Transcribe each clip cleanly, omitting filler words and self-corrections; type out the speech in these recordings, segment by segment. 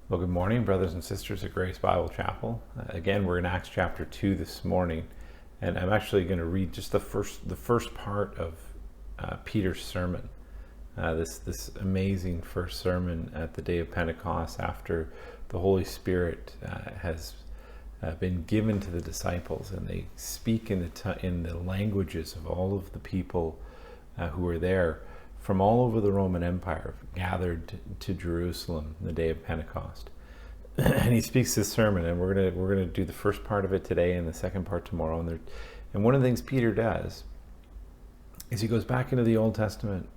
Well, good morning, brothers and sisters at Grace Bible Chapel. Again, we're in Acts chapter 2 this morning, and I'm actually going to read just the first part of Peter's sermon. This amazing first sermon at the day of Pentecost, after the Holy Spirit has been given to the disciples, and they speak in the languages of all of the people who were there from all over the Roman Empire, gathered to Jerusalem the day of Pentecost. And he speaks this sermon, and we're gonna do the first part of it today and the second part tomorrow. And one of the things Peter does is he goes back into the Old Testament,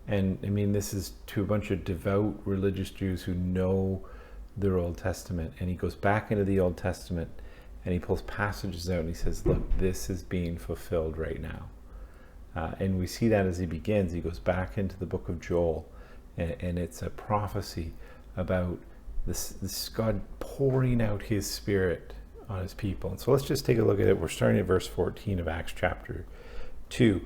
and I mean, this is to a bunch of devout religious Jews who know their Old Testament, and he goes back into the Old Testament and he pulls passages out and he says, look, this is being fulfilled right now. And we see that as he begins. He goes back into the book of Joel, and it's a prophecy about this God pouring out his Spirit on his people. And so let's just take a look at it. We're starting at verse 14 of Acts chapter 2.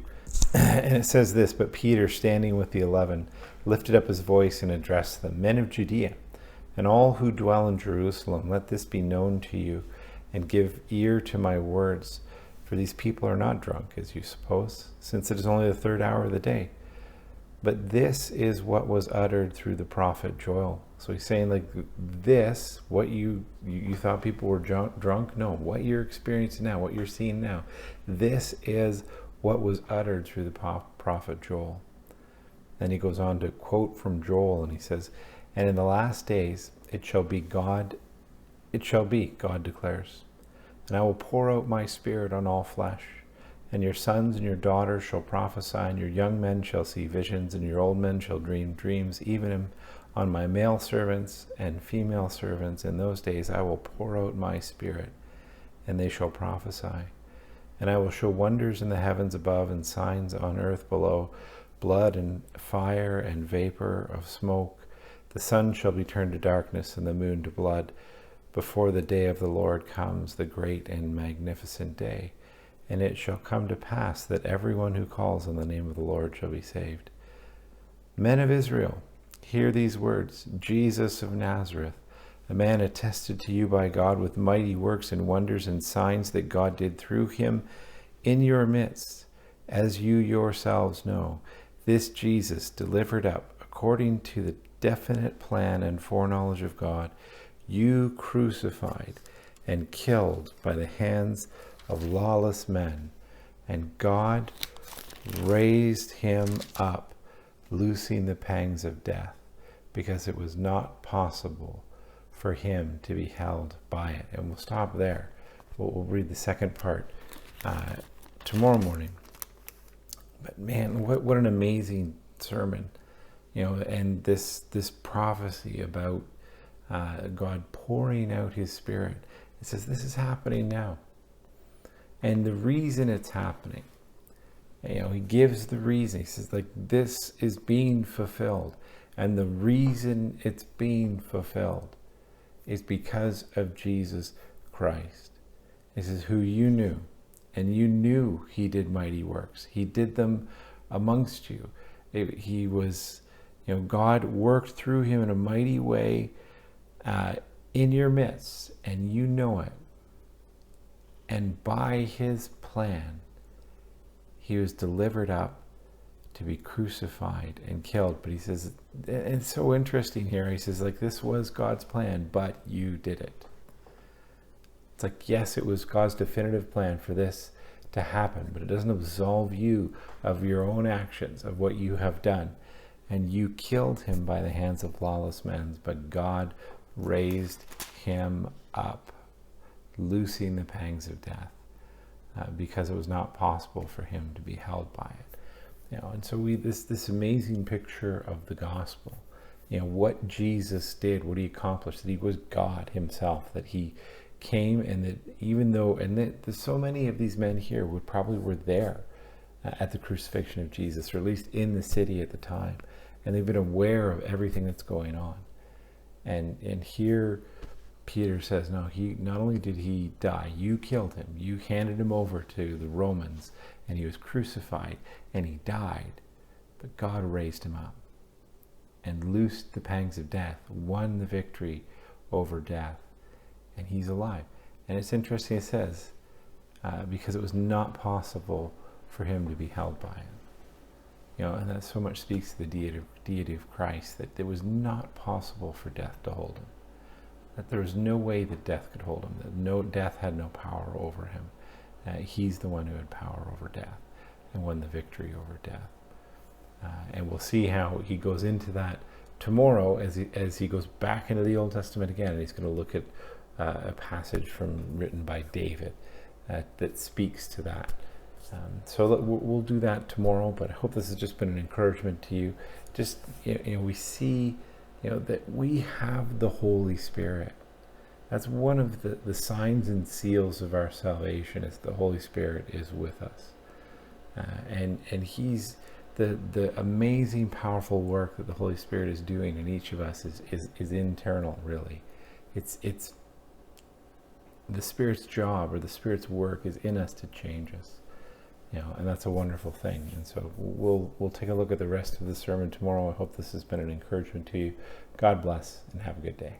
And it says this: But Peter, standing with the 11, lifted up his voice and addressed them, Men of Judea, and all who dwell in Jerusalem, let this be known to you, and give ear to my words. For these people are not drunk, as you suppose, since it is only the third hour of the day. But this is what was uttered through the prophet Joel. So he's saying, like, this, what you thought people were drunk? No, what you're experiencing now, what you're seeing now, this is what was uttered through the prophet Joel. Then he goes on to quote from Joel, and he says, And in the last days it shall be, God declares, and I will pour out my Spirit on all flesh, and your sons and your daughters shall prophesy, and your young men shall see visions, and your old men shall dream dreams, even on my male servants and female servants. In those days I will pour out my Spirit, and they shall prophesy. And I will show wonders in the heavens above and signs on earth below, blood and fire and vapor of smoke. The sun shall be turned to darkness and the moon to blood, before the day of the Lord comes, the great and magnificent day. And it shall come to pass that everyone who calls on the name of the Lord shall be saved. Men of Israel, hear these words: Jesus of Nazareth, a man attested to you by God with mighty works and wonders and signs that God did through him in your midst, as you yourselves know. This Jesus, delivered up according to the definite plan and foreknowledge of God, you crucified and killed by the hands of lawless men, and God raised him up, loosing the pangs of death, because it was not possible for him to be held by it. And we'll stop there. We'll read the second part tomorrow morning. But man, what an amazing sermon, and this prophecy about God pouring out his Spirit. It says this is happening now. And the reason it's happening, he gives the reason. He says, like, this is being fulfilled. And the reason it's being fulfilled is because of Jesus Christ. This is who you knew. And you knew he did mighty works. He did them amongst you. He was, God worked through him in a mighty way in your midst, and you know it. And by his plan, he was delivered up to be crucified and killed. But he says, and it's so interesting here, he says, like, this was God's plan, but you did it. It's like, yes, it was God's definitive plan for this to happen, but it doesn't absolve you of your own actions, of what you have done. And you killed him by the hands of lawless men, but God raised him up, loosing the pangs of death, because it was not possible for him to be held by it. And so this amazing picture of the gospel, what Jesus did, what he accomplished, that he was God himself, that he came, and that even though, and that there's so many of these men here who probably were there at the crucifixion of Jesus, or at least in the city at the time, and they've been aware of everything that's going on. And here Peter says, no, he not only did he die, you killed him, you handed him over to the Romans, and he was crucified and he died, but God raised him up. and loosed the pangs of death, won the victory over death, and he's alive. And it's interesting, it says, because it was not possible for him to be held by it. And that so much speaks to the deity of Christ, that it was not possible for death to hold him. That there was no way that death could hold him, that death had no power over him. He's the one who had power over death and won the victory over death. And we'll see how he goes into that tomorrow as he goes back into the Old Testament again, and he's going to look at a passage written by David that speaks to that. So we'll do that tomorrow, but I hope this has just been an encouragement to you. Just, we see, that we have the Holy Spirit. That's one of the signs and seals of our salvation, is the Holy Spirit is with us. And he's the amazing, powerful work that the Holy Spirit is doing in each of us is internal, really. It's the Spirit's job, or the Spirit's work, is in us to change us. And that's a wonderful thing. And so we'll take a look at the rest of the sermon tomorrow. I hope this has been an encouragement to you. God bless, and have a good day.